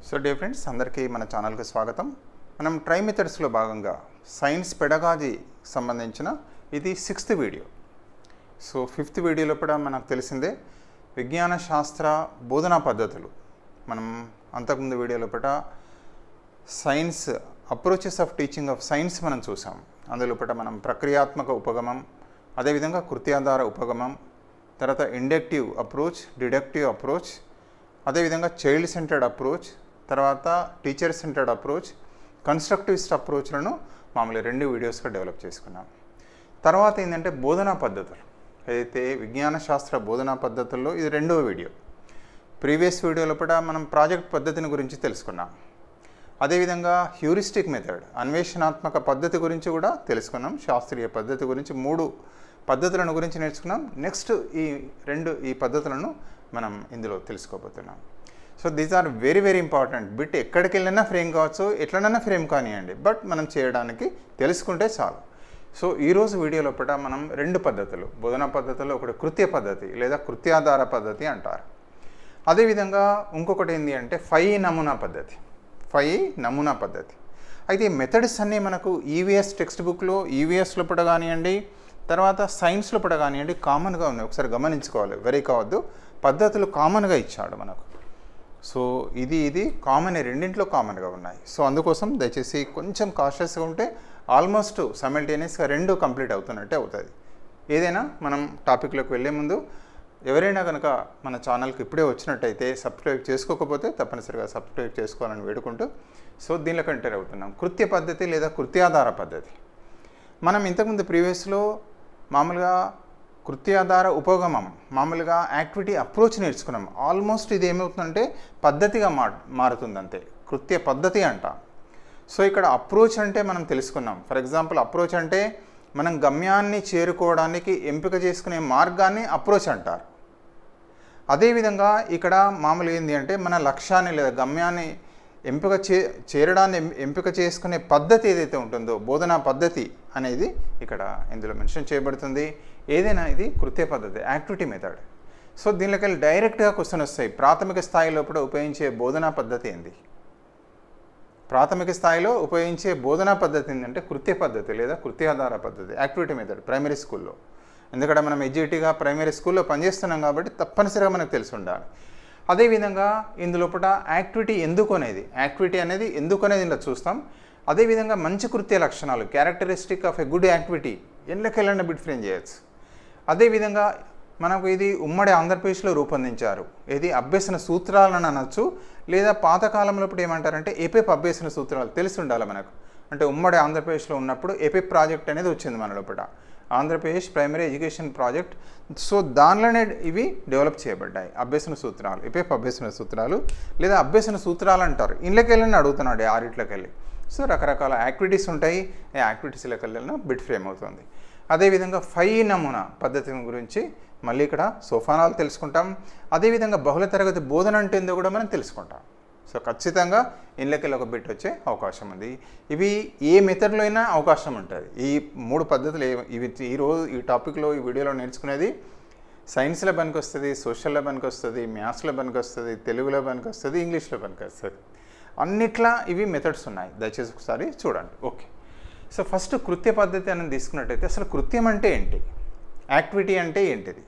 So dear friends, అందరికీ మన ఛానల్కి స్వాగతం. మనం ట్రై మెథడ్స్లో భాగంగా సైన్స్ పెడగాజీ సంబంధించిన ఇది 6th వీడియో. సో 5th వీడియోలో కూడా మనకు తెలిసిందే విజ్ఞాన శాస్త్ర బోధనా పద్ధతులు. మనం అంతకుముందు వీడియోలో కూడా science approaches of teaching of science మనం చూసాం. అందులో కూడా మనం ప్రక్రియాత్మక ఉపగమం, అదేవిధంగా కృత్యాధార ఉపగమం, తర్వాత ఇండక్టివ్ అప్రోచ్, డిడక్టివ్ అప్రోచ్, అదేవిధంగా చైల్డ్ సెంటర్డ్ అప్రోచ్, తర్వాత టీచర్ సెంటర్డ్ అప్రోచ్, కన్స్ట్రక్టివిస్ట్ అప్రోచ్లను మామూలుగా 2 వీడియోస్గా డెవలప్ చేసుకున్నాం. తర్వాత ఏంటంటే బోధనా పద్ధతులు, ఏదైతే విజ్ఞాన శాస్త్ర బోధనా పద్ధతుల్లో ఇది 2వ వీడియో. ప్రీవియస్ వీడియోలో కూడా మనం ప్రాజెక్ట్ పద్ధతిని గురించి తెలుసుకున్నాం. అదేవిధంగా హ్యూరిస్టిక్ మెథడ్, అన్వేషణాత్మక పద్ధతి గురించి కూడా తెలుసుకున్నాం. శాస్త్రీయ పద్ధతి గురించి 3 పద్ధతులను గురించి నేర్చుకున్నాం. నెక్స్ట్ ఈ పద్ధతులను మనం ఇందులో తెలుసుకోబోతున్నాం. So these are very very important. Bit ఎక్కడికి వెళ్ళినా ఫ్రేమ్ కావచ్చు, ఎట్లనైనా ఫ్రేమ్ కానివ్వండి, బట్ మనం చేయడానికి తెలుసుకుంటే చాలు. సో ఈరోజు వీడియోలో కూడా మనం 2 పద్ధతులు, బోధనా పద్ధతుల్లో ఒకటి కృత్య పద్ధతి లేదా కృత్యాధార పద్ధతి అంటారు. అదేవిధంగా ఇంకొకటి ఏంటి అంటే 5 నమూనా పద్ధతి. 5 నమూనా పద్ధతి. అయితే ఈ మెథడ్స్ అన్నీ మనకు ఈవీఎస్ టెక్స్ట్ బుక్లో, ఈవీఎస్లో కూడా కానివ్వండి, తర్వాత సైన్స్లో కూడా కానివ్వండి కామన్గా ఉన్నాయి. ఒకసారి గమనించుకోవాలి, వెరీ కావద్దు. పద్ధతులు కామన్గా ఇచ్చాడు మనకు. సో ఇది కామన్, రెండింటిలో కామన్గా ఉన్నాయి. సో అందుకోసం దయచేసి కొంచెం కాషియస్గా ఉంటే ఆల్మోస్ట్ సైమల్టేనియస్గా 2 కంప్లీట్ అవుతున్నట్టే అవుతుంది. ఏదైనా మనం టాపిక్లోకి వెళ్ళే ముందు ఎవరైనా కనుక మన ఛానల్కి ఇప్పుడే వచ్చినట్టయితే సబ్స్క్రైబ్ చేసుకోకపోతే తప్పనిసరిగా సబ్స్క్రైబ్ చేసుకోవాలని వేడుకుంటూ సో దీనిలోకి ఎంటర్ అవుతున్నాం. కృత్య పద్ధతి లేదా కృత్యాధార పద్ధతి. మనం ఇంతకుముందు ప్రీవియస్లో మామూలుగా కృత్యాధార ఉపగమం, మామూలుగా యాక్టివిటీ అప్రోచ్ నేర్చుకున్నాం. ఆల్మోస్ట్ ఇది ఏమవుతుందంటే పద్ధతిగా మారుతుంది అంతే, కృత్య పద్ధతి అంట. సో ఇక్కడ అప్రోచ్ అంటే మనం తెలుసుకున్నాం. ఫర్ ఎగ్జాంపుల్ అప్రోచ్ అంటే మనం గమ్యాన్ని చేరుకోవడానికి ఎంపిక చేసుకునే మార్గాన్ని అప్రోచ్ అంటారు. అదేవిధంగా ఇక్కడ మామూలు ఏంటి అంటే మన లక్ష్యాన్ని లేదా గమ్యాన్ని చేరడాన్ని ఎంపిక చేసుకునే పద్ధతి ఏదైతే ఉంటుందో బోధనా పద్ధతి అనేది ఇక్కడ ఇందులో మెన్షన్ చేయబడుతుంది. ఏదైనా ఇది కృత్య పద్ధతి, యాక్టివిటీ మెథడ్. సో దీనిలోకి వెళ్ళి డైరెక్ట్గా క్వశ్చన్ వస్తాయి. ప్రాథమిక స్థాయిలో కూడా ఉపయోగించే బోధనా పద్ధతి ఏంది? ప్రాథమిక స్థాయిలో ఉపయోగించే బోధనా పద్ధతి ఏంటంటే కృత్య పద్ధతి లేదా కృత్యాధార పద్ధతి, యాక్టివిటీ మెథడ్ ప్రైమరీ స్కూల్లో. ఎందుకంటే మనం ఎడ్జిటీగా ప్రైమరీ స్కూల్లో పనిచేస్తున్నాం కాబట్టి తప్పనిసరిగా మనకు తెలిసి ఉండాలి. అదేవిధంగా ఇందులో కూడా యాక్టివిటీ ఎందుకు అనేది ఇందులో చూస్తాం. అదేవిధంగా మంచి కృత్య లక్షణాలు, characteristic of a good activity ఎన్నకెళ్ళిన బిట్ ఫ్రేమ్ చేయొచ్చు. అదేవిధంగా మనకు ఇది ఉమ్మడి ఆంధ్రప్రదేశ్లో రూపొందించారు. ఇది అభ్యసన సూత్రాలను అనొచ్చు, లేదా పాతకాలంలో ఇప్పుడు ఏమంటారంటే ఎపిప్ అభ్యసన సూత్రాలు తెలిసి ఉండాలి మనకు. అంటే ఉమ్మడి ఆంధ్రప్రదేశ్లో ఉన్నప్పుడు ఎపిప్ ప్రాజెక్ట్ అనేది వచ్చింది మన లోపల, Andhra Pradesh primary education project. So దానిలోనే ఇవి డెవలప్ చేయబడ్డాయి అభ్యసన సూత్రాలు, ఎపిప్ అభ్యసన సూత్రాలు లేదా అభ్యసన సూత్రాలు అంటారు. ఇళ్ళకి వెళ్ళని అడుగుతున్నాడు, 6 వెళ్ళి. సో రకరకాల యాక్టివిటీస్ ఉంటాయి, ఈ యాక్టివిటీస్లోకి వెళ్ళిన బిట్ ఫ్రేమ్ అవుతుంది. అదేవిధంగా 5 నమూనా పద్ధతి గురించి మళ్ళీ ఇక్కడ సోపానాలు తెలుసుకుంటాం. అదేవిధంగా బహుళ తరగతి బోధన అంటే ఏందో కూడా మనం తెలుసుకుంటాం. సో ఖచ్చితంగా ఇళ్ళకెళ్ళి ఒక బిట్ వచ్చే అవకాశం ఉంది. ఇవి ఏ మెథడ్లో అయినా అవకాశం ఉంటుంది. ఈ 3 పద్ధతులు ఇవి ఈ టాపిక్లో ఈ వీడియోలో నేర్చుకునేది సైన్స్లో పనికి వస్తుంది, సోషల్లో పనికి వస్తుంది, మ్యాథ్స్లో పనికి వస్తుంది, తెలుగులో పనికి వస్తుంది, ఇంగ్లీష్లో పనికి వస్తుంది. అన్నిట్లా ఇవి మెథడ్స్ ఉన్నాయి. దయచేసి ఒకసారి చూడండి. ఓకే, సో ఫస్ట్ కృత్య పద్ధతి అనేది తీసుకున్నట్టయితే అసలు కృత్యం అంటే ఏంటి, యాక్టివిటీ అంటే ఏంటిది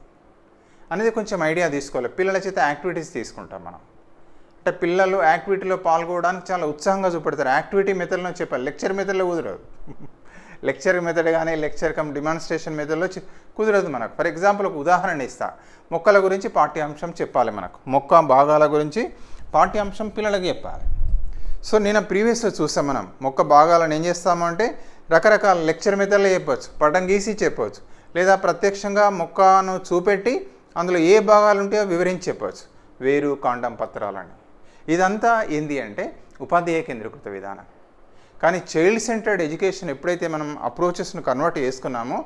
అనేది కొంచెం ఐడియా తీసుకోవాలి. పిల్లల చేత యాక్టివిటీస్ తీసుకుంటాం మనం. అంటే పిల్లలు యాక్టివిటీలో పాల్గొనడానికి చాలా ఉత్సాహంగా చూపెడతారు. యాక్టివిటీ మెథడ్లో చెప్పాలి, లెక్చర్ మెథడ్లో కుదరదు. లెక్చర్ మెథడ్ కానీ లెక్చర్ కమ్ డిమాన్స్ట్రేషన్ మెథడ్లో కుదరదు మనకు. ఫర్ ఎగ్జాంపుల్ ఒక ఉదాహరణ ఇస్తా. మొక్కల గురించి పాఠ్యాంశం చెప్పాలి మనకు. మొక్క భాగాల గురించి పాఠ్యాంశం పిల్లలకి చెప్పాలి. సో నేను ప్రీవియస్లో చూసాం, మనం మొక్క భాగాలను ఏం చేస్తాము అంటే రకరకాల లెక్చర్ మెథడ్లో చెప్పవచ్చు, పటం గీసి చెప్పవచ్చు, లేదా ప్రత్యక్షంగా మొక్కను చూపెట్టి అందులో ఏ భాగాలు ఉంటాయో వివరించి చెప్పవచ్చు. వేరు, కాండం, పత్రాలని. ఇదంతా ఏంది అంటే ఉపాధ్యాయ కేంద్రీకృత విధానం. కానీ చైల్డ్ సెంటర్డ్ ఎడ్యుకేషన్ ఎప్పుడైతే మనం అప్రోచెస్ను కన్వర్ట్ చేసుకున్నామో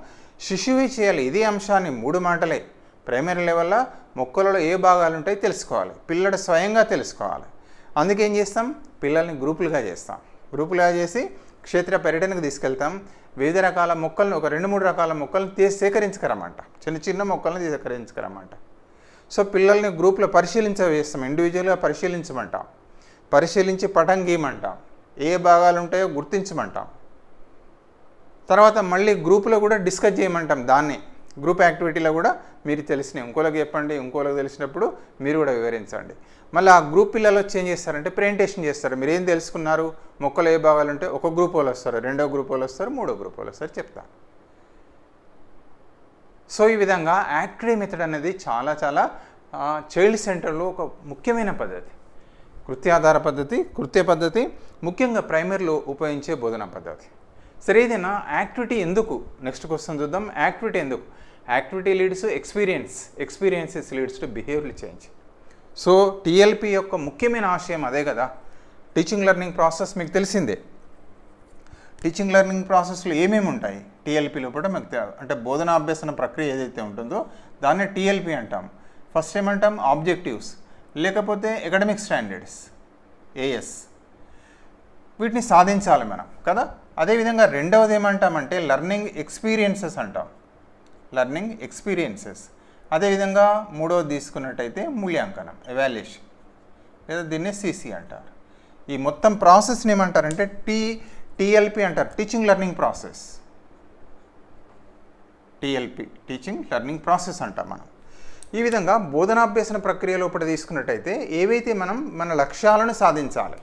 శిశువే చేయాలి ఇదే అంశాన్ని 3 మాటలే. ప్రైమరీ లెవెల్లో మొక్కలలో ఏ భాగాలు ఉంటాయో తెలుసుకోవాలి, పిల్లడు స్వయంగా తెలుసుకోవాలి. అందుకే ఏం చేస్తాం, పిల్లల్ని గ్రూపులుగా చేసి క్షేత్ర పర్యటనకు తీసుకెళ్తాం. వివిధ రకాల మొక్కలను, ఒక 2-3 రకాల మొక్కలను సేకరించుకురమ్మంట, చిన్న మొక్కలను సేకరించుకురమ్మంట. సో పిల్లల్ని గ్రూప్లో పరిశీలించేస్తాం, ఇండివిజువల్గా పరిశీలించమంటాం. పరిశీలించి పటం గీయమంటాం, ఏ భాగాలు ఉంటాయో గుర్తించమంటాం. తర్వాత మళ్ళీ గ్రూపులో కూడా డిస్కస్ చేయమంటాం. దాన్ని గ్రూప్ యాక్టివిటీలో కూడా మీరు తెలిసినవి ఇంకోళ్ళకి చెప్పండి, ఇంకోళ్ళకి తెలిసినప్పుడు మీరు కూడా వివరించండి. మళ్ళీ ఆ గ్రూప్ పిల్లలు ఏం చేస్తారంటే ప్రెజెంటేషన్ చేస్తారు. మీరు ఏం తెలుసుకున్నారు, మొక్కలు ఏ భాగాలు ఉంటే ఒక గ్రూప్ వాళ్ళు వస్తారు, రెండో గ్రూప్ వాళ్ళు వస్తారు, మూడో గ్రూప్ వాళ్ళు వస్తారు, చెప్తారు. సో ఈ విధంగా యాక్టివిటీ మెథడ్ అనేది చాలా చాలా చైల్డ్ సెంటర్లో ఒక ముఖ్యమైన పద్ధతి. కృత్యాధార పద్ధతి, కృత్య పద్ధతి ముఖ్యంగా ప్రైమరీలో ఉపయోగించే బోధనా పద్ధతి. సరే, ఏదైనా యాక్టివిటీ ఎందుకు, నెక్స్ట్ క్వశ్చన్ చూద్దాం. యాక్టివిటీ ఎందుకు? Activity leads experiences leads to behaviour change. So TLP యొక్క ముఖ్యమైన ఆశయం అదే కదా. టీచింగ్ లెర్నింగ్ ప్రాసెస్ మీకు తెలిసిందే. టీచింగ్ లెర్నింగ్ ప్రాసెస్లో ఏమేమి ఉంటాయి టీఎల్పీలో కూడా మీకు అంటే బోధనా అభ్యసన ప్రక్రియ ఏదైతే ఉంటుందో దాన్ని టీఎల్పి అంటాం. ఫస్ట్ ఏమంటాం ఆబ్జెక్టివ్స్, లేకపోతే అకాడమిక్ స్టాండర్డ్స్ ఏఎస్, వీటిని సాధించాలి మనం కదా. అదేవిధంగా రెండవది ఏమంటామంటే లెర్నింగ్ ఎక్స్పీరియన్సెస్ అంటాం, లెర్నింగ్ ఎక్స్పీరియన్సెస్. అదేవిధంగా మూడవది తీసుకున్నట్టయితే మూల్యాంకనం, ఎవాల్యుయేషన్, లేదా దీన్ని సిసి అంటారు. ఈ మొత్తం ప్రాసెస్ని ఏమంటారంటే టీఎల్పి అంటారు, teaching learning process. TLP teaching learning process అంటాం మనం. ఈ విధంగా బోధనాభ్యసన ప్రక్రియ లోపల తీసుకున్నట్టయితే ఏవైతే మనం మన లక్ష్యాలను సాధించాలి,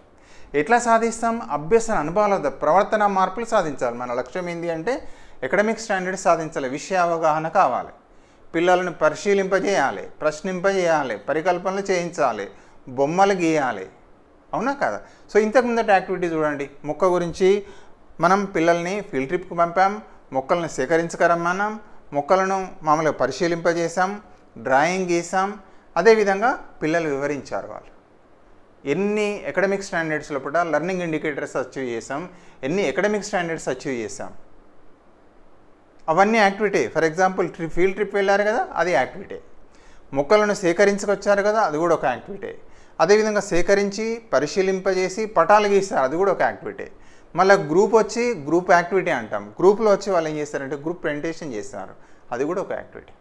ఎట్లా సాధిస్తాం? అభ్యసన అనుభవాల ప్రవర్తన మార్పులు సాధించాలి. మన లక్ష్యం ఏంటి అంటే అకాడమిక్ స్టాండర్డ్స్ సాధించాలి, విషయ అవగాహన కావాలి, పిల్లలను పరిశీలింపజేయాలి, ప్రశ్నింపజేయాలి, పరికల్పనలు చేయించాలి, బొమ్మలు గీయాలి, అవునా కదా. సో ఇంతకు ముందట యాక్టివిటీ చూడండి, మొక్క గురించి మనం పిల్లల్ని ఫీల్డ్ ట్రిప్కి పంపాం, మొక్కలను సేకరించకరమ్మన్నాం, మొక్కలను మామూలుగా పరిశీలింపజేసాం, డ్రాయింగ్ గీసాం. అదేవిధంగా పిల్లలు వివరించారు వాళ్ళు ఎన్ని అకాడమిక్ స్టాండర్డ్స్ లోపల లెర్నింగ్ ఇండికేటర్స్ అచీవ్ చేసాం, ఎన్ని అకాడమిక్ స్టాండర్డ్స్ అచీవ్ చేసాం, అవన్నీ activity. For example field trip వెళ్ళారు కదా, అది యాక్టివిటీ. మొక్కలను సేకరించుకొచ్చారు కదా, అది కూడా ఒక యాక్టివిటీ. అదేవిధంగా సేకరించి పరిశీలింపజేసి పటాలు గీస్తారు, అది కూడా ఒక యాక్టివిటీ. మళ్ళీ గ్రూప్ వచ్చి గ్రూప్ యాక్టివిటీ అంటాం. గ్రూప్లో వచ్చి వాళ్ళు ఏం చేస్తారంటే గ్రూప్ ప్రెజెంటేషన్ చేస్తారు, అది కూడా ఒక యాక్టివిటీ.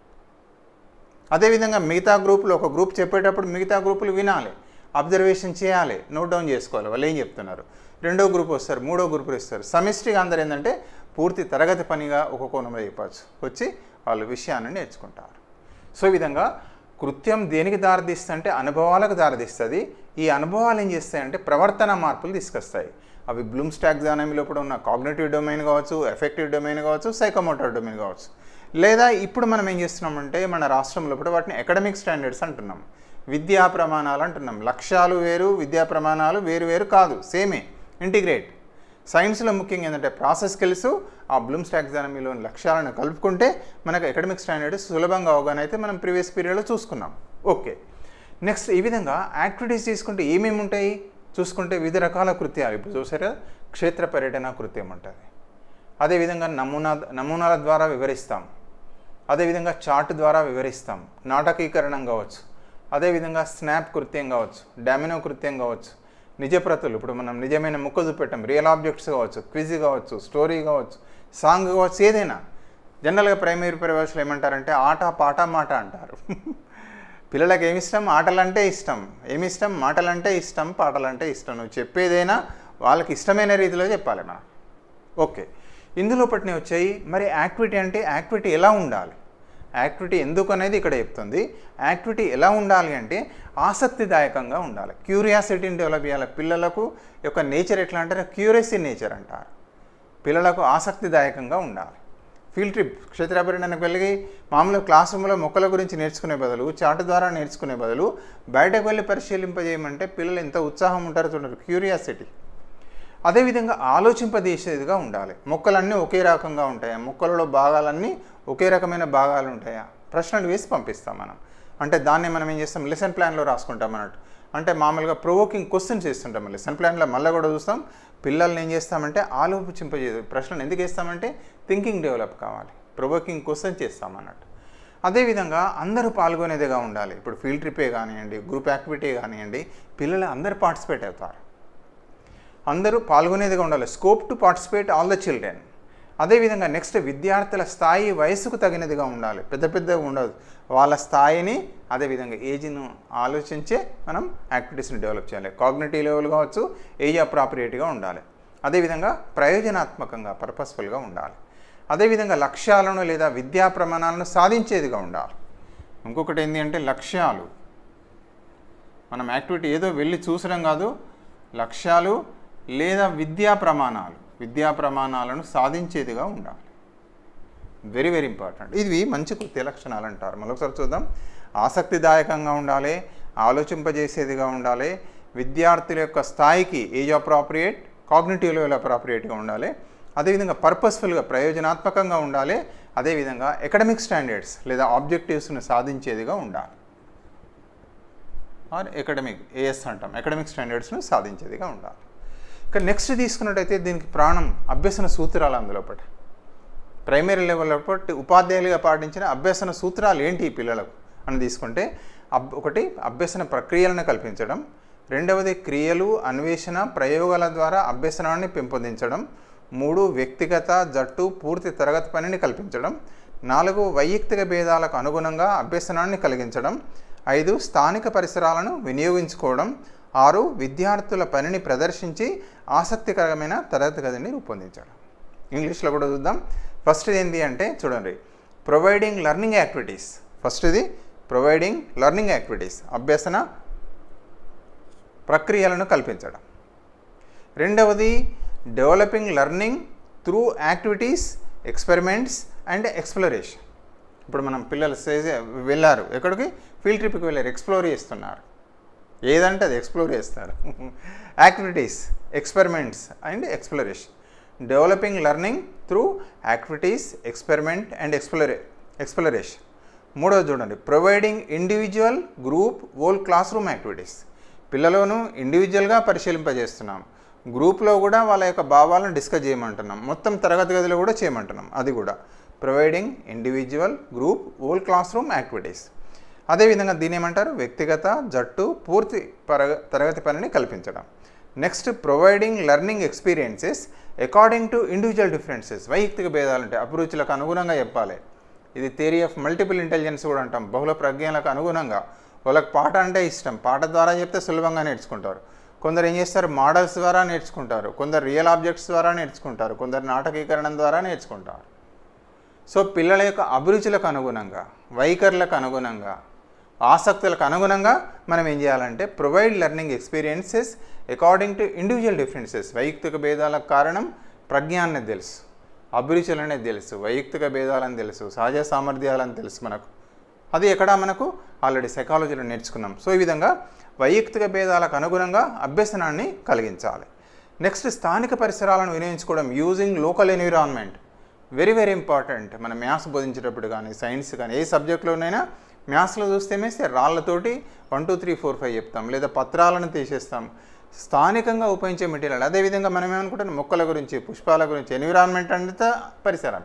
అదేవిధంగా మిగతా గ్రూపులు, ఒక గ్రూప్ చెప్పేటప్పుడు మిగతా గ్రూపులు వినాలి, అబ్జర్వేషన్ చేయాలి, నోట్ డౌన్ చేసుకోవాలి వాళ్ళు ఏం చెప్తున్నారు. రెండో గ్రూప్ వస్తారు, మూడో గ్రూపులు ఇస్తారు. సమిష్టిగా అందరూ ఏంటంటే పూర్తి తరగతి పనిగా ఒక కోణంలో చెప్పచ్చు, వచ్చి వాళ్ళు విషయాన్ని నేర్చుకుంటారు. సో ఈ విధంగా కృత్యం దేనికి దారితీస్తుంటే అనుభవాలకు దారితీస్తుంది. ఈ అనుభవాలు ఏం చేస్తాయంటే ప్రవర్తన మార్పులు తీసుకొస్తాయి. అవి బ్లూమ్స్ టాక్సానమీ లోపల ఉన్న కాగ్నిటివ్ డొమైన్ కావచ్చు, ఎఫెక్టివ్ డొమైన్ కావచ్చు, సైకోమోటర్ డొమైన్ కావచ్చు. లేదా ఇప్పుడు మనం ఏం చేస్తున్నామంటే మన రాష్ట్రంలో కూడా వాటిని అకాడమిక్ స్టాండర్డ్స్ అంటున్నాం, విద్యా ప్రమాణాలు అంటున్నాం. లక్ష్యాలు వేరు, విద్యా ప్రమాణాలు వేరు వేరు కాదు, సేమే, ఇంటిగ్రేట్. సైన్స్లో ముఖ్యంగా ఏంటంటే ప్రాసెస్ స్కిల్స్ ఆ బ్లూమ్స్ టాక్సానమీలోని లక్ష్యాలను కలుపుకుంటే మనకు అకాడమిక్ స్టాండర్డ్స్ సులభంగా అవగానే అయితే మనం ప్రీవియస్ పీరియడ్లో చూసుకున్నాం. ఓకే, నెక్స్ట్ ఈ విధంగా యాక్టివిటీస్ తీసుకుంటే ఏమేమి ఉంటాయి చూసుకుంటే వివిధ రకాల కృత్యాలు. ఇప్పుడు చూసారా, క్షేత్ర పర్యటన కృత్యం ఉంటుంది. అదేవిధంగా నమూనాల ద్వారా వివరిస్తాం, అదేవిధంగా చార్ట్ ద్వారా వివరిస్తాం, నాటకీకరణం కావచ్చు, అదేవిధంగా స్నాప్ కృత్యం కావచ్చు, డామినో కృత్యం కావచ్చు, నిజప్రతులు, ఇప్పుడు మనం నిజమైన ముక్క చూపెట్టాం, రియల్ ఆబ్జెక్ట్స్ కావచ్చు, క్విజ్ కావచ్చు, స్టోరీ కావచ్చు, సాంగ్ కావచ్చు, ఏదైనా. జనరల్గా ప్రైమరీ పరిభాషలో ఏమంటారంటే ఆట పాట మాట అంటారు. పిల్లలకు ఏమి ఇష్టం? ఆటలంటే ఇష్టం. ఏమి ఇష్టం? మాటలంటే ఇష్టం, పాటలంటే ఇష్టం. నువ్వు చెప్పేదైనా వాళ్ళకి ఇష్టమైన రీతిలో చెప్పాలి మనం. ఓకే, ఇందులో పట్టిన వచ్చాయి. మరి యాక్టివిటీ అంటే యాక్టివిటీ ఎలా ఉండాలి, యాక్టివిటీ ఎందుకు అనేది ఇక్కడ చెప్తుంది. యాక్టివిటీ ఎలా ఉండాలి అంటే ఆసక్తిదాయకంగా ఉండాలి, క్యూరియాసిటీని డెవలప్ చేయాలి. పిల్లలకు యొక్క నేచర్ ఎట్లా అంటే క్యూరియసీ నేచర్ అంటారు. పిల్లలకు ఆసక్తిదాయకంగా ఉండాలి. ఫీల్డ్ ట్రిప్, క్షేత్ర పర్యటనకు వెళ్ళి మామూలు క్లాస్ రూమ్లో మొక్కల గురించి నేర్చుకునే బదులు, చాటు ద్వారా నేర్చుకునే బదులు బయటకు వెళ్ళి పరిశీలింపజేయమంటే పిల్లలు ఎంత ఉత్సాహం ఉంటారో చూడండి, క్యూరియాసిటీ. అదేవిధంగా ఆలోచింపజేసేదిగా ఉండాలి. మొక్కలన్నీ ఒకే రకంగా ఉంటాయా, మొక్కలలో భాగాలన్నీ ఒకే రకమైన భాగాలు ఉంటాయా, ప్రశ్నలు వేసి పంపిస్తాం మనం. అంటే దాన్ని మనం ఏం చేస్తాం, లెసన్ ప్లాన్లో రాసుకుంటాం అన్నట్టు. అంటే మామూలుగా ప్రొవోకింగ్ క్వశ్చన్స్ వేస్తుంటాం లెసన్ ప్లాన్లో. మళ్ళీ కూడా చూస్తాం, పిల్లల్ని ఏం చేస్తామంటే ఆలోచింపజేయదు, ప్రశ్నలు ఎందుకు వేస్తామంటే థింకింగ్ డెవలప్ కావాలి, ప్రొవోకింగ్ క్వశ్చన్ చేస్తాం అన్నట్టు. అదేవిధంగా అందరూ పాల్గొనేదిగా ఉండాలి. ఇప్పుడు ఫీల్డ్ ట్రిప్పే కానివ్వండి, గ్రూప్ యాక్టివిటీ కానివ్వండి, పిల్లలు అందరూ పార్టిసిపేట్ అవుతారు, అందరూ పాల్గొనేదిగా ఉండాలి. Scope to participate all the children. అదేవిధంగా నెక్స్ట్ విద్యార్థుల స్థాయి వయసుకు తగినదిగా ఉండాలి, పెద్ద పెద్దగా ఉండదు, వాళ్ళ స్థాయిని అదేవిధంగా ఏజ్ను ఆలోచించే మనం యాక్టివిటీస్ని డెవలప్ చేయాలి. కాగ్నిటివ్ లెవెల్ కావచ్చు, ఏజ్ అప్రాప్రియేట్గా ఉండాలి. అదేవిధంగా ప్రయోజనాత్మకంగా పర్పస్ఫుల్గా ఉండాలి. అదేవిధంగా లక్ష్యాలను లేదా విద్యా ప్రమాణాలను సాధించేదిగా ఉండాలి. ఇంకొకటి ఏంటి అంటే లక్ష్యాలు, మనం యాక్టివిటీ ఏదో వెళ్ళి చూసడం కాదు, లక్ష్యాలు లేదా విద్యా ప్రమాణాలను సాధించేదిగా ఉండాలి. Very very important. ఇవి మంచి కొద్ది లక్షణాలు అంటారు. మరొకసారి చూద్దాం. ఆసక్తిదాయకంగా ఉండాలి, ఆలోచింపజేసేదిగా ఉండాలి, విద్యార్థుల యొక్క స్థాయికి ఏజ్ అప్రాప్రియేట్, కాగ్నిటివ్ లెవెల్ అప్రాప్రియేట్గా ఉండాలి, అదేవిధంగా పర్పస్ఫుల్గా ప్రయోజనాత్మకంగా ఉండాలి, అదేవిధంగా అకాడమిక్ స్టాండర్డ్స్ లేదా ఆబ్జెక్టివ్స్ను సాధించేదిగా ఉండాలి. ఆర్ ఏఎస్ అంటాం, అకాడమిక్ స్టాండర్డ్స్ను సాధించేదిగా ఉండాలి. ఇక నెక్స్ట్ తీసుకున్నట్టయితే దీనికి ప్రాణం అభ్యసన సూత్రాలు. అందులో ప్రైమరీ లెవెల్లో ఉపాధ్యాయులుగా పాటించిన అభ్యసన సూత్రాలు ఏంటి ఈ పిల్లలకు అని తీసుకుంటే, ఒకటి అభ్యసన ప్రక్రియలను కల్పించడం, రెండవది క్రియలు, అన్వేషణ, ప్రయోగాల ద్వారా అభ్యసనాన్ని పెంపొందించడం, 3 వ్యక్తిగత, జట్టు, పూర్తి తరగతి పనిని కల్పించడం, 4 వైయక్తిక భేదాలకు అనుగుణంగా అభ్యసనాన్ని కలిగించడం, 5 స్థానిక పరిసరాలను వినియోగించుకోవడం, 6 విద్యార్థుల పనిని ప్రదర్శించి ఆసక్తికరమైన తరగతి గదిని రూపొందించడం. ఇంగ్లీష్లో కూడా చూద్దాం. ఫస్ట్ ఏంటి అంటే చూడండి, ప్రొవైడింగ్ లెర్నింగ్ యాక్టివిటీస్. ఫస్ట్ది ప్రొవైడింగ్ లెర్నింగ్ యాక్టివిటీస్, అభ్యసన ప్రక్రియలను కల్పించడం. రెండవది developing learning through activities, experiments and exploration. ఇప్పుడు మనం పిల్లలు వెళ్ళారు, ఎక్కడికి, ఫీల్డ్ ట్రిప్కి వెళ్ళారు, ఎక్స్ప్లోర్ చేస్తున్నారు, ఏదంటే అది ఎక్స్ప్లోర్ చేస్తారు. Activities, experiments and exploration. Developing learning through activities, experiment and exploration. మూడవది చూడండి, providing individual, group, whole class room activities. పిల్లలను ఇండివిజువల్గా పరిశీలింపజేస్తున్నాం, గ్రూప్లో కూడా వాళ్ళ యొక్క భావాలను డిస్కస్ చేయమంటున్నాం, మొత్తం తరగతి గదిలో కూడా చేయమంటున్నాం. అది కూడా providing individual, group, whole class room activities. అదేవిధంగా దీని ఏమంటారు, వ్యక్తిగత, జట్టు, పూర్తి తరగతి పనిని కల్పించడం. Next providing learning experiences according to individual differences. వైయక్తిక భేదాలు అంటే అభిరుచులకు అనుగుణంగా చెప్పాలి. ఇది థియరీ ఆఫ్ మల్టిపుల్ ఇంటెలిజెన్స్ కూడా అంటాం. బహుళ ప్రజ్ఞలకు అనుగుణంగా వాళ్ళకి పాట అంటే ఇష్టం, పాట ద్వారా చెప్తే సులభంగా నేర్చుకుంటారు. కొందరు ఏం చేస్తారు, మోడల్స్ ద్వారా నేర్చుకుంటారు, కొందరు రియల్ ఆబ్జెక్ట్స్ ద్వారా నేర్చుకుంటారు, కొందరు నాటకీకరణం ద్వారా నేర్చుకుంటారు. సో పిల్లల యొక్క అభిరుచులకు అనుగుణంగా, వైఖరులకు అనుగుణంగా, ఆసక్తులకు అనుగుణంగా మనం ఏం చేయాలంటే provide learning experiences according to individual differences. వైయక్తిక భేదాలకు కారణం ప్రజ్ఞ అనేది తెలుసు, అభిరుచులు అనేది తెలుసు, వైయక్తిక భేదాలని తెలుసు, సహజ సామర్థ్యాలని తెలుసు మనకు. అది ఎక్కడ మనకు ఆల్రెడీ సైకాలజీలో నేర్చుకున్నాం. సో ఈ విధంగా వైయక్తిక భేదాలకు అనుగుణంగా అభ్యసనాన్ని కలిగించాలి. నెక్స్ట్ స్థానిక పరిసరాలను వినియోగించుకోవడం, using local environment. Very very important. మనం మ్యాథ్స్ బోధించేటప్పుడు కానీ, సైన్స్ కానీ, ఏ సబ్జెక్టులోనైనా మ్యాథ్స్లో చూస్తేమేస్తే రాళ్లతోటి 1 2 3 4 5 చెప్తాం, లేదా పత్రాలను తీసేస్తాం. స్థానికంగా ఉపయోగించే మెటీరియల్. అదేవిధంగా మనం ఏమనుకుంటాం, మొక్కల గురించి, పుష్పాల గురించి, ఎన్విరాన్మెంట్ అంతా పరిసరం.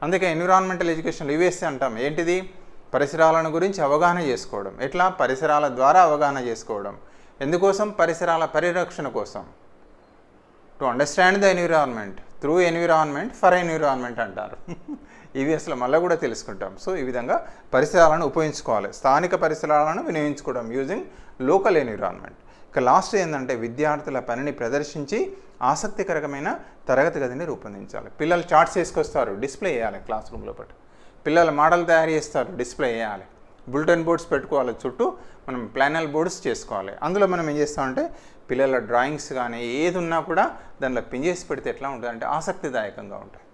అందుకే ఎన్విరాన్మెంటల్ ఎడ్యుకేషన్లో యూఎస్ఏ అంటాం. ఏంటిది, పరిసరాలను గురించి అవగాహన చేసుకోవడం. ఎట్లా, పరిసరాల ద్వారా అవగాహన చేసుకోవడం. ఎందుకోసం, పరిసరాల పరిరక్షణ కోసం. To understand the environment through environment for environment అంటారు. ఈవీఎస్లో మళ్ళీ కూడా తెలుసుకుంటాం. సో ఈ విధంగా పరిసరాలను ఉపయోగించుకోవాలి, స్థానిక పరిసరాలను వినియోగించుకోవడం, యూజింగ్ లోకల్ ఎన్విరాన్మెంట్. ఇక లాస్ట్ ఏంటంటే విద్యార్థుల పనిని ప్రదర్శించి ఆసక్తికరమైన తరగతి గదిని రూపొందించాలి. పిల్లలు చార్ట్స్ వేసుకొస్తారు, డిస్ప్లే చేయాలి క్లాస్ రూమ్ లోపల. పిల్లలు మోడల్ తయారు చేస్తారు, డిస్ప్లే చేయాలి. బులెటిన్ బోర్డ్స్ పెట్టుకోవాలి, చుట్టూ మనం ప్లానల్ బోర్డ్స్ చేసుకోవాలి. అందులో మనం ఏం చేస్తామంటే పిల్లల డ్రాయింగ్స్ కానీ ఏది ఉన్నా కూడా దానిలో పిన్ చేసి పెడితే ఎట్లా ఉంటుంది అంటే ఆసక్తిదాయకంగా ఉంటాయి.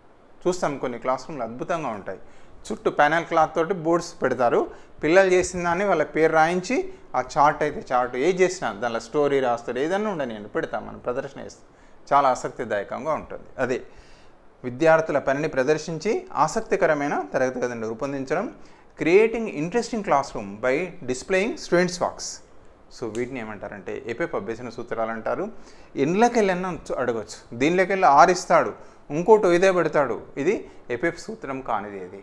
చూస్తాం కొన్ని క్లాస్ రూమ్లు అద్భుతంగా ఉంటాయి. చుట్టూ ప్యానల్ క్లాత్ తోటి బోర్డ్స్ పెడతారు, పిల్లలు చేసిన దాన్ని వాళ్ళ పేరు రాయించి ఆ చార్ట్ అయితే చార్ట్ ఏది చేసినా దానిలో స్టోరీ రాస్తారు, ఏదన్నా ఉండని పెడతాం, మనం ప్రదర్శన చేస్తాం. చాలా ఆసక్తిదాయకంగా ఉంటుంది. అదే విద్యార్థుల పనిని ప్రదర్శించి ఆసక్తికరమైన తరగతి గదిని రూపొందించడం. Creating interesting class room by displaying students works. So వీటిని ఏమంటారంటే ఏపీఎఫ్ అభ్యసన సూత్రాలు అంటారు. ఇండ్లకెళ్ళన్నా అడగచ్చు, దీనిలోకెళ్ళి 6 ఇస్తాడు, ఇంకోటి ఇదే పెడతాడు, ఇది ఏపీఎఫ్ సూత్రం కానిది ఏది.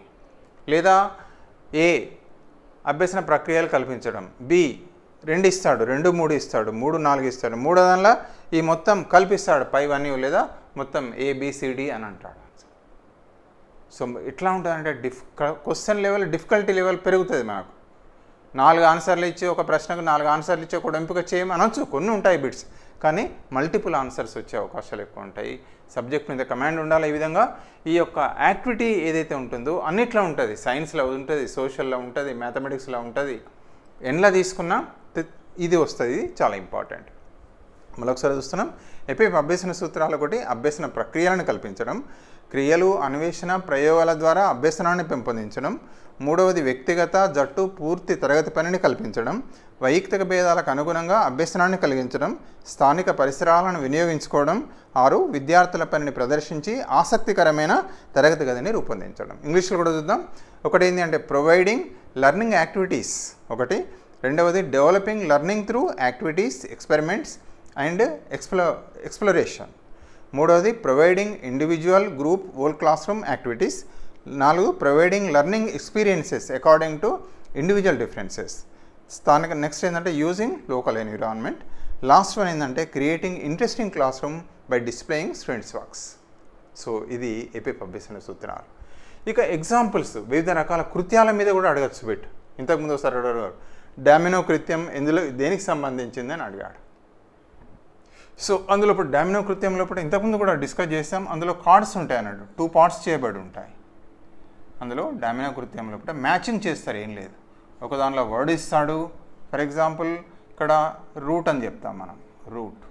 లేదా ఏ అభ్యసన ప్రక్రియలు కల్పించడం, బి 2 ఇస్తాడు, 2 3 ఇస్తాడు, 3 4 ఇస్తాడు, 3 దానిలో ఈ మొత్తం కల్పిస్తాడు 5 అన్నీ, లేదా మొత్తం ఏబిసిడి అని అంటాడు. సో ఎట్లా ఉంటుందంటే క్వశ్చన్ లెవెల్ డిఫికల్టీ లెవెల్ పెరుగుతుంది మనకు. 4 ఆన్సర్లు ఇచ్చి ఒక ప్రశ్నకు 4 ఆన్సర్లు ఇచ్చి ఒక ఎంపిక చేయమనొచ్చు, కొన్ని ఉంటాయి బిట్స్, కానీ మల్టిపుల్ ఆన్సర్స్ వచ్చే అవకాశాలు ఎక్కువ ఉంటాయి. సబ్జెక్ట్ మీద కమాండ్ ఉండాలి. ఈ విధంగా ఈ యొక్క యాక్టివిటీ ఏదైతే ఉంటుందో అన్నిట్లో ఉంటుంది. సైన్స్లో ఉంటుంది, సోషల్లో ఉంటుంది, మ్యాథమెటిక్స్లో ఉంటుంది. ఎన్లా తీసుకున్నా ఇది వస్తుంది. ఇది చాలా ఇంపార్టెంట్. మరొకసారి చూస్తున్నాం. ఎపిఎఫ్ అభ్యసన సూత్రాలు ఒకటి అభ్యసన ప్రక్రియలను కల్పించడం, క్రియలు, అన్వేషణ, ప్రయోగాల ద్వారా అభ్యసనాన్ని పెంపొందించడం. మూడవది వ్యక్తిగత, జట్టు, పూర్తి తరగతి పనిని కల్పించడం, వైయక్తిక భేదాలకు అనుగుణంగా అభ్యసనాన్ని కలిగించడం, స్థానిక పరిసరాలను వినియోగించుకోవడం. 6 విద్యార్థుల పనిని ప్రదర్శించి ఆసక్తికరమైన తరగతి గదిని రూపొందించడం. ఇంగ్లీష్లో కూడా చూద్దాం. ఒకటి ఏంటి అంటే ప్రొవైడింగ్ లెర్నింగ్ యాక్టివిటీస్ ఒకటి, రెండవది developing learning through activities, experiments and exploration. మూడవది providing individual, group, whole class room activities. 4 providing learning experiences according to individual differences. స్థానిక నెక్స్ట్ ఏంటంటే using local environment. Last one ఏంటంటే creating interesting class room by displaying students works. So ఇది APF అభ్యసన సూత్రాలు. ఇక examples వివిధ రకాల కృత్యాల మీద కూడా అడగచ్చు బిట్. ఇంతకుముందు ఒకసారి అడిగారు డామినో కృత్యం ఎందులో దేనికి సంబంధించింది అని అడిగాడు. సో అందులో ఇప్పుడు డామినో కృత్యం లోపల ఇంతకుముందు కూడా డిస్కస్ చేసాం. అందులో కార్డ్స్ ఉంటాయి అన్నట్టు, 2 పార్ట్స్ చేయబడి ఉంటాయి. అందులో డామినో కృత్యం లోపల మ్యాచింగ్ చేస్తారు, ఏం లేదు. ఒక దానిలో వర్డ్ ఇస్తాడు. ఫర్ ఎగ్జాంపుల్ ఇక్కడ రూట్ అని చెప్తాం మనం, రూట్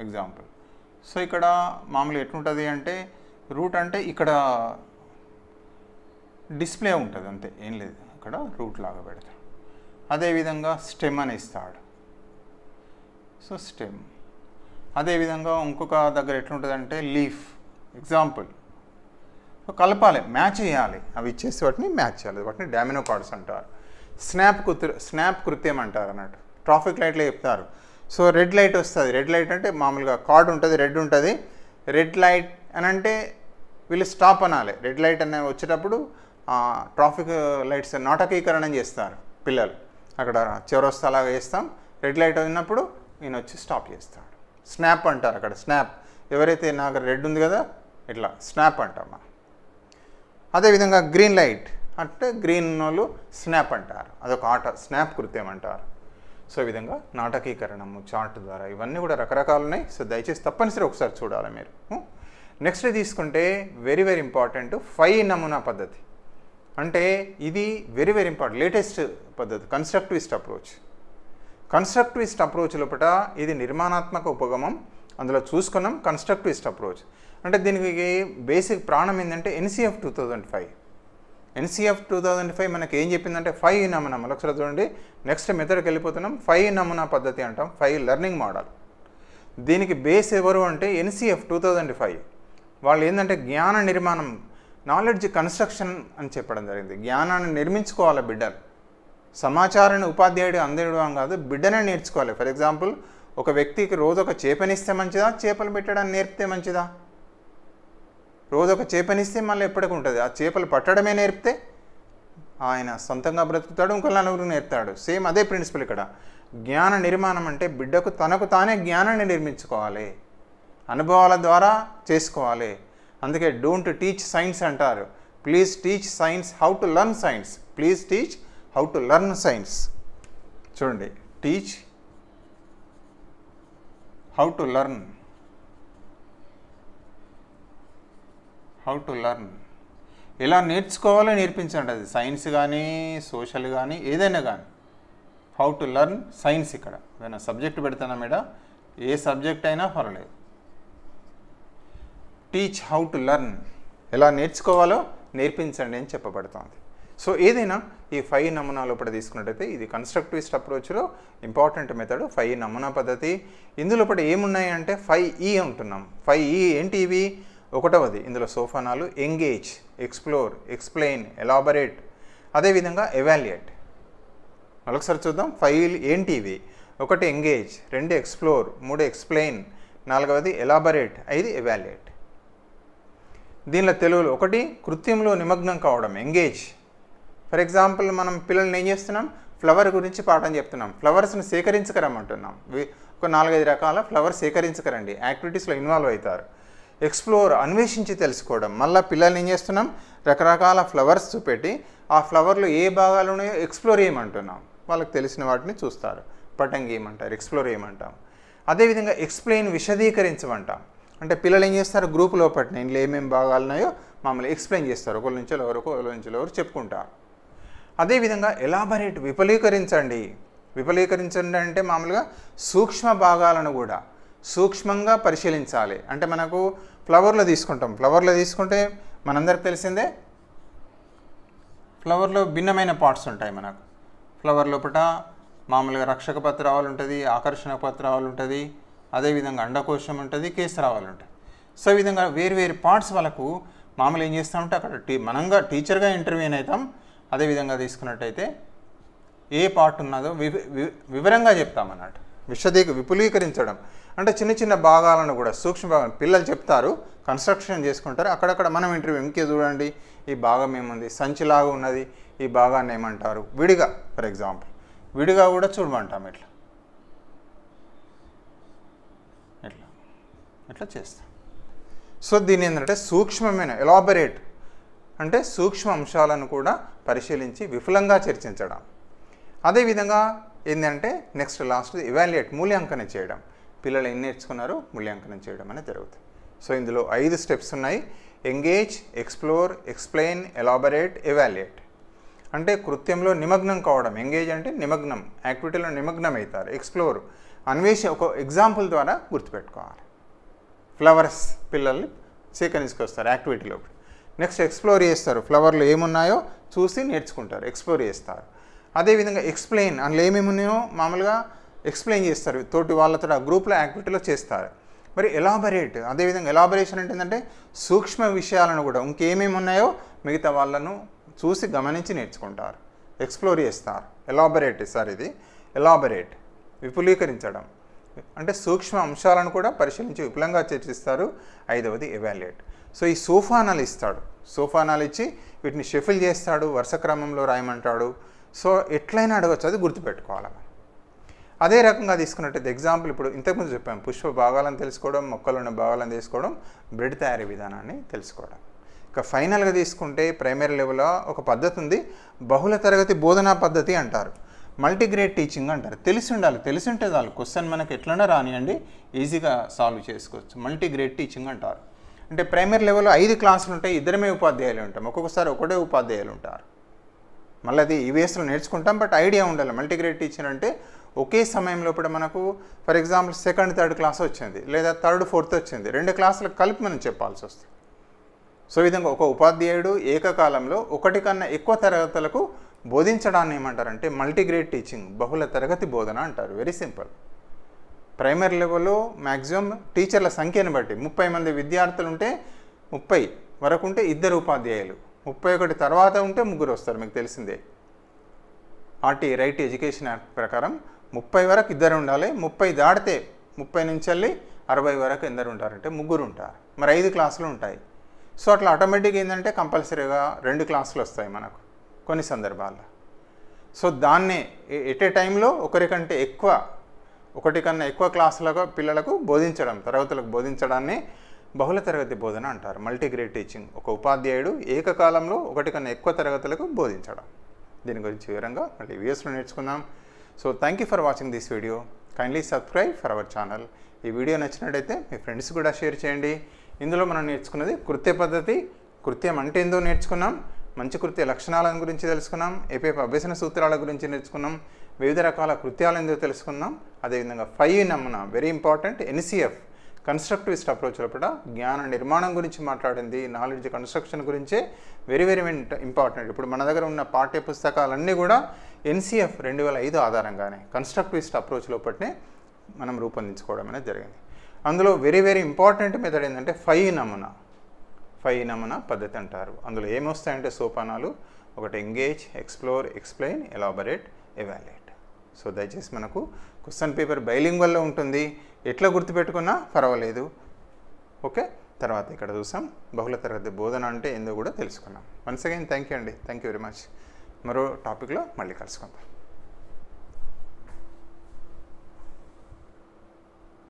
ఎగ్జాంపుల్. సో ఇక్కడ మామూలుగా ఎట్లుంటుంది అంటే రూట్ అంటే ఇక్కడ డిస్ప్లే ఉంటుంది అంతే, ఏం లేదు. ఇక్కడ రూట్ లాగా పెడతాడు. అదేవిధంగా స్టెమ్ అని ఇస్తాడు. So stem. అదేవిధంగా ఇంకొక దగ్గర ఎట్లుంటుందంటే లీఫ్ ఎగ్జాంపుల్. కలపాలి, మ్యాచ్ చేయాలి. అవి ఇచ్చేసి వాటిని మ్యాచ్ చేయాలి. వాటిని డామినో కార్డ్స్ అంటారు. స్నాప్ కృత్యం అంటారు అన్నట్టు. ట్రాఫిక్ లైట్లో చెప్తారు. సో రెడ్ లైట్ వస్తుంది. రెడ్ లైట్ అంటే మామూలుగా కార్డ్ ఉంటుంది, రెడ్ ఉంటుంది. రెడ్ లైట్ అని అంటే వీళ్ళు స్టాప్ అనాలి. రెడ్ లైట్ అనే వచ్చేటప్పుడు ట్రాఫిక్ లైట్స్ నాటకీకరణం చేస్తారు పిల్లలు. అక్కడ చివరొస్తాలాగా వేస్తాం. రెడ్ లైట్ ఉన్నప్పుడు ఈయన వచ్చి స్టాప్ చేస్తాడు. స్నాప్ అంటారు అక్కడ. స్నాప్ ఎవరైతే నాకు రెడ్ ఉంది కదా ఇట్లా స్నాప్ అంటాం మనం. అదేవిధంగా గ్రీన్ లైట్ అంటే గ్రీన్ వాళ్ళు స్నాప్ అంటారు. అదొక ఆట, స్నాప్ కృత్యం అంటారు. సో ఈ విధంగా నాటకీకరణము చార్ట్ ద్వారా ఇవన్నీ కూడా రకరకాలు ఉన్నాయి. సో దయచేసి తప్పనిసరి ఒకసారి చూడాలి మీరు. నెక్స్ట్ తీసుకుంటే వెరీ వెరీ ఇంపార్టెంట్ 5 నమూనా పద్ధతి. అంటే ఇది వెరీ వెరీ ఇంపార్టెంట్ లేటెస్ట్ పద్ధతి, కన్స్ట్రక్టివిస్ట్ అప్రోచ్. కన్స్ట్రక్టివిస్ట్ అప్రోచ్ లోపల ఇది నిర్మాణాత్మక ఉపగమం. అందులో చూసుకున్నాం కన్స్ట్రక్టివిస్ట్ అప్రోచ్. అంటే దీనికి బేసిక్ ప్రాణం ఏంటంటే ఎన్సిఎఫ్ 2005. ఎన్సిఎఫ్ 2005 మనకి ఏం చెప్పిందంటే 5 నమూనా. ఒకసారి చూడండి, నెక్స్ట్ మెథడ్కి వెళ్ళిపోతున్నాం. 5 నమూనా పద్ధతి అంటాం, 5 లెర్నింగ్ మోడల్. దీనికి బేస్ ఎవరు అంటే ఎన్సిఎఫ్ 2005. వాళ్ళు ఏంటంటే జ్ఞాన నిర్మాణం, నాలెడ్జ్ కన్స్ట్రక్షన్ అని చెప్పడం జరిగింది. జ్ఞానాన్ని నిర్మించుకోవాలి బిడ్డలు. సమాచారాన్ని ఉపాధ్యాయుడు అందించడం కాదు, బిడ్డనే నేర్చుకోవాలి. ఫర్ ఎగ్జాంపుల్ ఒక వ్యక్తికి రోజు ఒక చేపనిస్తే మంచిదా, చేపలు పెట్టడానికి నేర్పితే మంచిదా? రోజు ఒక చేపనిస్తే మళ్ళీ ఎప్పటికీ ఉంటుంది. ఆ చేపలు పట్టడమే నేర్పితే ఆయన సొంతంగా బ్రతుకుతాడు, ఇంకో నలుగురు నేర్పుతాడు. సేమ్ అదే ప్రిన్సిపల్ ఇక్కడ. జ్ఞాన నిర్మాణం అంటే బిడ్డకు తనకు తానే జ్ఞానాన్ని నిర్మించుకోవాలి, అనుభవాల ద్వారా చేసుకోవాలి. అందుకే డోంట్ టీచ్ సైన్స్ అంటారు. Please teach science how to learn science. Please teach how to learn science. చూడండి, teach how to learn, how to learn. ఎలా నేర్చుకోవాలో నేర్పించండి. అది సైన్స్ కానీ సోషల్ కానీ ఏదైనా కానీ. How to learn science. ఇక్కడ ఏదైనా సబ్జెక్ట్ పెడతానా మేడం, ఏ సబ్జెక్ట్ అయినా పర్వాలేదు. టీచ్ హౌ టు లెర్న్, ఎలా నేర్చుకోవాలో నేర్పించండి అని చెప్పబడుతుంది. సో ఏదైనా ఈ 5 నమూనా లోపల తీసుకున్నట్టయితే ఇది కన్స్ట్రక్టివిస్ట్ అప్రోచ్లో ఇంపార్టెంట్ మెథడ్ 5 నమూనా పద్ధతి. ఇందులో ఏమున్నాయి అంటే 5E అంటున్నాం. 5E ఏంటి ఇవి? ఒకటవది ఇందులో సోపానాలు ఎంగేజ్, ఎక్స్ప్లోర్, ఎక్స్ప్లెయిన్, ఎలాబరేట్, అదేవిధంగా ఎవాల్యుయేట్. మరొకసారి చూద్దాం 5 ఏంటి ఇవి. 1 ఎంగేజ్, 2 ఎక్స్ప్లోర్, 3 ఎక్స్ప్లెయిన్, 4వది ఎలాబరేట్, 5 ఎవాల్యుయేట్. దీనిలో తెలుగులో 1 కృత్యంలో నిమగ్నం కావడం ఎంగేజ్. ఫర్ ఎగ్జాంపుల్ మనం పిల్లల్ని ఏం చేస్తున్నాం, ఫ్లవర్ గురించి పాఠం చెప్తున్నాం. ఫ్లవర్స్ని సేకరించకరమ్మంటున్నాం. ఒక 4-5 రకాల ఫ్లవర్స్ సేకరించకరండి, యాక్టివిటీస్లో ఇన్వాల్వ్ అవుతారు. ఎక్స్ప్లోర్ అన్వేషించి తెలుసుకోవడం. మళ్ళీ పిల్లల్ని ఏం చేస్తున్నాం, రకరకాల ఫ్లవర్స్ చూపెట్టి ఆ ఫ్లవర్లో ఏ భాగాలు ఉన్నాయో ఎక్స్ప్లోర్ చేయమంటున్నాం. వాళ్ళకి తెలిసిన వాటిని చూస్తారు. పటంగి ఏమంటారు, ఎక్స్ప్లోర్ చేయమంటాం. అదేవిధంగా ఎక్స్ప్లెయిన్ విశదీకరించమంటాం. అంటే పిల్లలు ఏం చేస్తారు, గ్రూప్ లోపల ఇంట్లో ఏమేమి భాగాలు ఉన్నాయో మామూలు ఎక్స్ప్లెయిన్ చేస్తారు. ఒకరి నుంచి ఒకరి నుంచి ఎవరు చెప్పుకుంటారు. అదేవిధంగా ఎలాబరేట్ విపులీకరించండి. విపులీకరించండి అంటే మామూలుగా సూక్ష్మ భాగాలను కూడా సూక్ష్మంగా పరిశీలించాలి. అంటే మనకు ఫ్లవర్లో తీసుకుంటాం. ఫ్లవర్లో తీసుకుంటే మనందరికి తెలిసిందే, ఫ్లవర్లో భిన్నమైన పార్ట్స్ ఉంటాయి మనకు. ఫ్లవర్ లోపల మామూలుగా రక్షక పత్రావళి ఉంటుంది, ఆకర్షణ పత్రావళి ఉంటుంది, అదేవిధంగా అండకోశం ఉంటుంది, కేసరావళి ఉంటుంది. సో ఈ విధంగా వేరు పార్ట్స్ వాళ్ళకు మామూలు ఏం చేస్తామంటే అక్కడ మనంగా టీచర్గా ఇంటర్వ్యూని అవుతాం. అదేవిధంగా తీసుకున్నట్టయితే ఏ పార్ట్ ఉన్నదో వివరంగా చెప్తామన్నట్టు. విపులీకరించడం అంటే చిన్న చిన్న భాగాలను కూడా సూక్ష్మ భాగాలను పిల్లలు చెప్తారు, కన్స్ట్రక్షన్ చేసుకుంటారు. అక్కడక్కడ మనం ఇంటర్వ్యూ ఇంకే చూడండి, ఈ భాగం ఏముంది, సంచిలాగా ఉన్నది, ఈ భాగాన్ని ఏమంటారు, విడిగా ఫర్ ఎగ్జాంపుల్ విడిగా కూడా చూడమంటాం. ఇట్లా చేస్తాం. సో దీని ఏంటంటే సూక్ష్మమైన ఎలాబరేట్ అంటే సూక్ష్మ అంశాలను కూడా పరిశీలించి విపులంగా చర్చించడం. అదేవిధంగా ఏంటంటే నెక్స్ట్ లాస్ట్ ఎవాల్యుయేట్ మూల్యాంకనం చేయడం. పిల్లలు ఏం నేర్చుకున్నారో మూల్యాంకనం చేయడం అనేది జరుగుతుంది. సో ఇందులో 5 స్టెప్స్ ఉన్నాయి. Engage, explore, explain, elaborate, evaluate. అంటే కృత్యంలో నిమగ్నం కావడం. ఎంగేజ్ అంటే నిమగ్నం, యాక్టివిటీలో నిమగ్నం అవుతారు. ఎక్స్ప్లోర్ ఒక ఎగ్జాంపుల్ ద్వారా గుర్తుపెట్టుకోవాలి. ఫ్లవర్స్ పిల్లల్ని సేకరించుకొస్తారు యాక్టివిటీలో. నెక్స్ట్ ఎక్స్ప్లోర్ చేస్తారు, ఫ్లవర్లు ఏమున్నాయో చూసి నేర్చుకుంటారు, ఎక్స్ప్లోర్ చేస్తారు. అదేవిధంగా ఎక్స్ప్లెయిన్, అందులో ఏమేమి ఉన్నాయో మామూలుగా ఎక్స్ప్లెయిన్ చేస్తారు, తోటి వాళ్ళతో ఆ గ్రూప్లో యాక్టివిటీలో చేస్తారు. మరి ఎలాబరేట్, అదేవిధంగా ఎలాబరేషన్ అంటే ఏంటంటే సూక్ష్మ విషయాలను కూడా ఇంకేమేమి ఉన్నాయో మిగతా వాళ్ళను చూసి గమనించి నేర్చుకుంటారు, ఎక్స్ప్లోర్ చేస్తారు. ఎలాబరేట్ సార్ ఇది ఎలాబరేట్ విపులీకరించడం అంటే సూక్ష్మ అంశాలను కూడా పరిశీలించి విపులంగా చర్చిస్తారు. 5వది ఎవాల్యుయేట్. సో ఈ సోఫానాలు ఇస్తాడు, సోఫానాలు ఇచ్చి వీటిని షఫిల్ చేస్తాడు, వరుస క్రమంలో రాయమంటాడు. సో ఎట్లయినా అడగచ్చు, అది గుర్తుపెట్టుకోవాలి. అదే రకంగా తీసుకున్నట్టయితే ఎగ్జాంపుల్ ఇప్పుడు ఇంతకుముందు చెప్పాము, పుష్ప భాగాలను తెలుసుకోవడం, మొక్కలు ఉన్న భాగాలను తెలుసుకోవడం, బ్రెడ్ తయారీ విధానాన్ని తెలుసుకోవడం. ఇక ఫైనల్గా తీసుకుంటే ప్రైమరీ లెవెల్లో ఒక పద్ధతి ఉంది, బహుళ తరగతి బోధనా పద్ధతి అంటారు, మల్టీగ్రేడ్ టీచింగ్ అంటారు. తెలిసి ఉండాలి, తెలిసి ఉంటే చాలు, క్వశ్చన్ మనకి ఎట్లన్నా రానియండి ఈజీగా సాల్వ్ చేసుకోవచ్చు. మల్టీగ్రేడ్ టీచింగ్ అంటారు. అంటే ప్రైమరీ లెవెల్లో 5 క్లాసులు ఉంటాయి, ఇద్దరమే ఉపాధ్యాయులు ఉంటాం, ఒక్కొక్కసారి ఒకటే ఉపాధ్యాయులు ఉంటారు. మళ్ళీ అది ఈవీఎస్లో నేర్చుకుంటాం, బట్ ఐడియా ఉండాలి. మల్టీగ్రేడ్ టీచర్ అంటే ఒకే సమయంలో కూడా మనకు for example 2nd, 3rd class వచ్చింది, లేదా 3rd, 4th వచ్చింది, 2 క్లాసులకు కలిపి మనం చెప్పాల్సి వస్తుంది. సో ఈ విధంగా ఒక ఉపాధ్యాయుడు ఏకకాలంలో 1 కన్నా ఎక్కువ తరగతులకు బోధించడాన్ని ఏమంటారంటే మల్టీగ్రేడ్ టీచింగ్, బహుళ తరగతి బోధన అంటారు. Very simple. ప్రైమరీ లెవెల్లో మ్యాక్సిమం టీచర్ల సంఖ్యను బట్టి 30 మంది విద్యార్థులు ఉంటే 30 వరకు ఉంటే 2 ఉపాధ్యాయులు, 31 తర్వాత ఉంటే 3 వస్తారు. మీకు తెలిసిందే ఆర్టీ రైట్ ఎడ్యుకేషన్ యాక్ట్ ప్రకారం 30 వరకు 2 ఉండాలి. 30 దాటితే 30 నుంచి వెళ్ళి 60 వరకు ఎందరు ఉంటారంటే 3 ఉంటారు. మరి 5 క్లాసులు ఉంటాయి. సో అట్లా ఆటోమేటిక్గా ఏంటంటే కంపల్సరీగా 2 క్లాసులు వస్తాయి మనకు కొన్ని సందర్భాల్లో. సో దాన్నే ఎట్ ఏ టైంలో 1 కన్నా ఎక్కువ క్లాసులకు పిల్లలకు బోధించడం, తరగతులకు బోధించడాన్ని బహుళ తరగతి బోధన అంటారు, మల్టీగ్రేడ్ టీచింగ్. ఒక ఉపాధ్యాయుడు ఏకకాలంలో 1 కన్నా ఎక్కువ తరగతులకు బోధించడం. దీని గురించి వివరంగా మళ్ళీ వీడియోస్లో నేర్చుకుందాం. So thank you for watching this video. Kindly subscribe for our channel. ఈ వీడియో నచ్చినట్టయితే మీ ఫ్రెండ్స్ కూడా షేర్ చేయండి. ఇందులో మనం నేర్చుకున్నది కృత్య పద్ధతి, కృత్యం అంటే ఏందో నేర్చుకున్నాం, మంచి కృత్య లక్షణాల గురించి తెలుసుకున్నాం, ఏపీఎఫ్ అభ్యసన సూత్రాల గురించి నేర్చుకున్నాం, వివిధ రకాల కృత్యాలు ఏందో తెలుసుకున్నాం. అదేవిధంగా 5 నమూనా very important, NCF constructivist approach లోపల జ్ఞాన నిర్మాణం గురించి మాట్లాడింది, నాలెడ్జ్ కన్స్ట్రక్షన్ గురించే వెరీ వెరీ ఇంపార్టెంట్. ఇప్పుడు మన దగ్గర ఉన్న పాఠ్య పుస్తకాలన్నీ కూడా ఎన్సీఎఫ్ 2005 ఆధారంగానే కన్స్ట్రక్టివిస్ట్ అప్రోచ్ లోపలనే మనం రూపొందించుకోవడం అనేది జరిగింది. అందులో వెరీ వెరీ ఇంపార్టెంట్ మెథడ్ ఏంటంటే 5 నమూనా పద్ధతి అంటారు. అందులో ఏమొస్తాయంటే సోపానాలు, ఒకటి engage, explore, explain, elaborate, evaluate. So దయచేసి మనకు క్వశ్చన్ పేపర్ బైలింగ్వల్లో ఉంటుంది, ఎట్లా గుర్తుపెట్టుకున్నా పర్వాలేదు. ఓకే, తర్వాత ఇక్కడ చూసాం బహుళ తరగతి బోధన అంటే ఏందో కూడా తెలుసుకున్నాం. వన్స్ అగైన్ థ్యాంక్ యూ అండి, థ్యాంక్ యూ వెరీ మచ్. మరో టాపిక్లో మళ్ళీ కలుసుకుందాం.